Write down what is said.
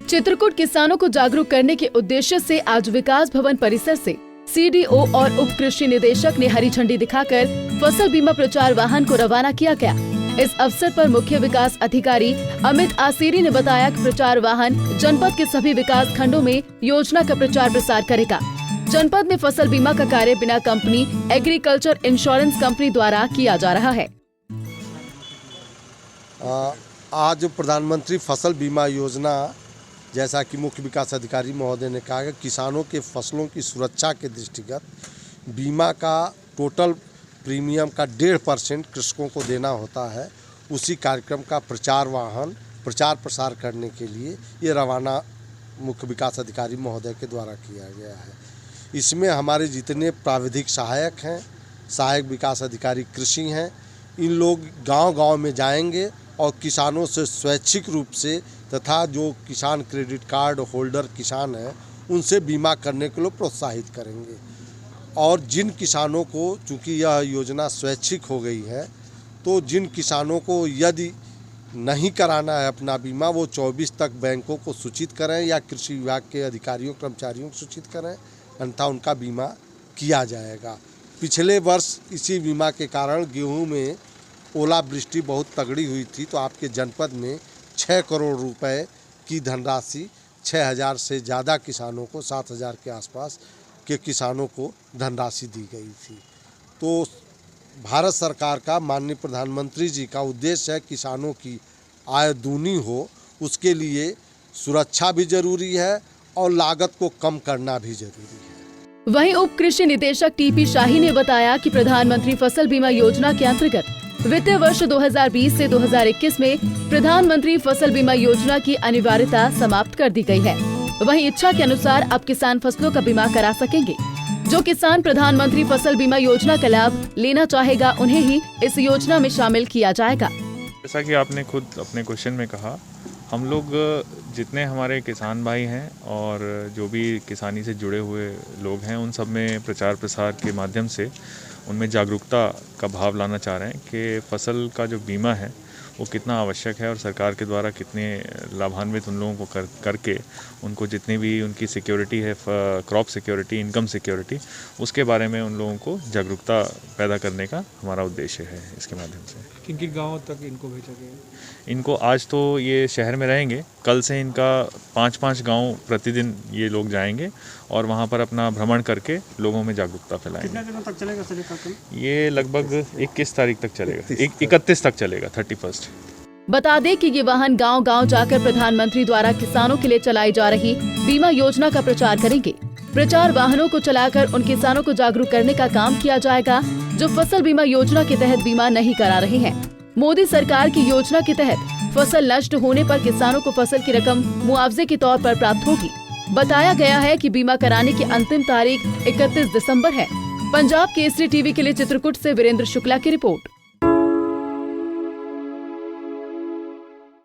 चित्रकूट किसानों को जागरूक करने के उद्देश्य से आज विकास भवन परिसर से सीडीओ और उप कृषि निदेशक ने हरी झंडी दिखाकर फसल बीमा प्रचार वाहन को रवाना किया गया। इस अवसर पर मुख्य विकास अधिकारी अमित आसीरी ने बताया कि प्रचार वाहन जनपद के सभी विकास खंडों में योजना का प्रचार प्रसार करेगा। जनपद में फसल बीमा का कार्य बिना कंपनी एग्रीकल्चर इंश्योरेंस कंपनी द्वारा किया जा रहा है। आज प्रधानमंत्री फसल बीमा योजना, जैसा कि मुख्य विकास अधिकारी महोदय ने कहा, कि किसानों के फसलों की सुरक्षा के दृष्टिगत बीमा का टोटल प्रीमियम का 1.5% कृषकों को देना होता है। उसी कार्यक्रम का प्रचार वाहन प्रचार प्रसार करने के लिए ये रवाना मुख्य विकास अधिकारी महोदय के द्वारा किया गया है। इसमें हमारे जितने प्राविधिक सहायक हैं, सहायक विकास अधिकारी कृषि हैं, इन लोग गांव-गांव में जाएंगे और किसानों से स्वैच्छिक रूप से तथा जो किसान क्रेडिट कार्ड होल्डर किसान हैं उनसे बीमा करने के लिए प्रोत्साहित करेंगे। और जिन किसानों को, चूँकि यह योजना स्वैच्छिक हो गई है, तो जिन किसानों को यदि नहीं कराना है अपना बीमा, वो 24 तक बैंकों को सूचित करें या कृषि विभाग के अधिकारियों कर्मचारियों को सूचित करें, अन्यथा उनका बीमा किया जाएगा। पिछले वर्ष इसी बीमा के कारण गेहूं में ओलावृष्टि बहुत तगड़ी हुई थी, तो आपके जनपद में 6 करोड़ रुपए की धनराशि 6,000 से ज़्यादा किसानों को, 7,000 के आसपास के किसानों को धनराशि दी गई थी। तो भारत सरकार का, माननीय प्रधानमंत्री जी का उद्देश्य है किसानों की आय दूनी हो, उसके लिए सुरक्षा भी जरूरी है और लागत को कम करना भी जरूरी है। वहीं उप कृषि निदेशक टीपी शाही ने बताया कि प्रधानमंत्री फसल बीमा योजना के अंतर्गत वित्तीय वर्ष 2020 से 2021 में प्रधानमंत्री फसल बीमा योजना की अनिवार्यता समाप्त कर दी गई है। वहीं इच्छा के अनुसार अब किसान फसलों का बीमा करा सकेंगे। जो किसान प्रधानमंत्री फसल बीमा योजना का लाभ लेना चाहेगा, उन्हें ही इस योजना में शामिल किया जाएगा। जैसा कि आपने खुद अपने क्वेश्चन में कहा, हम लोग जितने हमारे किसान भाई हैं और जो भी किसानी से जुड़े हुए लोग हैं, उन सब में प्रचार प्रसार के माध्यम से उनमें जागरूकता का भाव लाना चाह रहे हैं कि फसल का जो बीमा है वो कितना आवश्यक है और सरकार के द्वारा कितने लाभान्वित उन लोगों को करके उनको जितनी भी उनकी सिक्योरिटी है, क्रॉप सिक्योरिटी, इनकम सिक्योरिटी, उसके बारे में उन लोगों को जागरूकता पैदा करने का हमारा उद्देश्य है। इसके माध्यम से किन गाँव तक इनको भेजा गया? इनको आज तो ये शहर में रहेंगे, कल से इनका 5-5 गांव प्रतिदिन ये लोग जाएंगे और वहां पर अपना भ्रमण करके लोगों में जागरूकता फैलाएंगे। कितने दिनों तक चलेगा सर ये कार्यक्रम? ये लगभग 21 तारीख तक चलेगा, 31 तक चलेगा, 31। बता दें कि ये वाहन गांव-गांव जाकर प्रधानमंत्री द्वारा किसानों के लिए चलाई जा रही बीमा योजना का प्रचार करेंगे। प्रचार वाहनों को चलाकर उन किसानों को जागरूक करने का काम किया जाएगा जो फसल बीमा योजना के तहत बीमा नहीं करा रहे हैं। मोदी सरकार की योजना के तहत फसल नष्ट होने पर किसानों को फसल की रकम मुआवजे के तौर पर प्राप्त होगी। बताया गया है कि बीमा कराने की अंतिम तारीख 31 दिसंबर है। पंजाब केसरी टीवी के लिए चित्रकूट से वीरेंद्र शुक्ला की रिपोर्ट।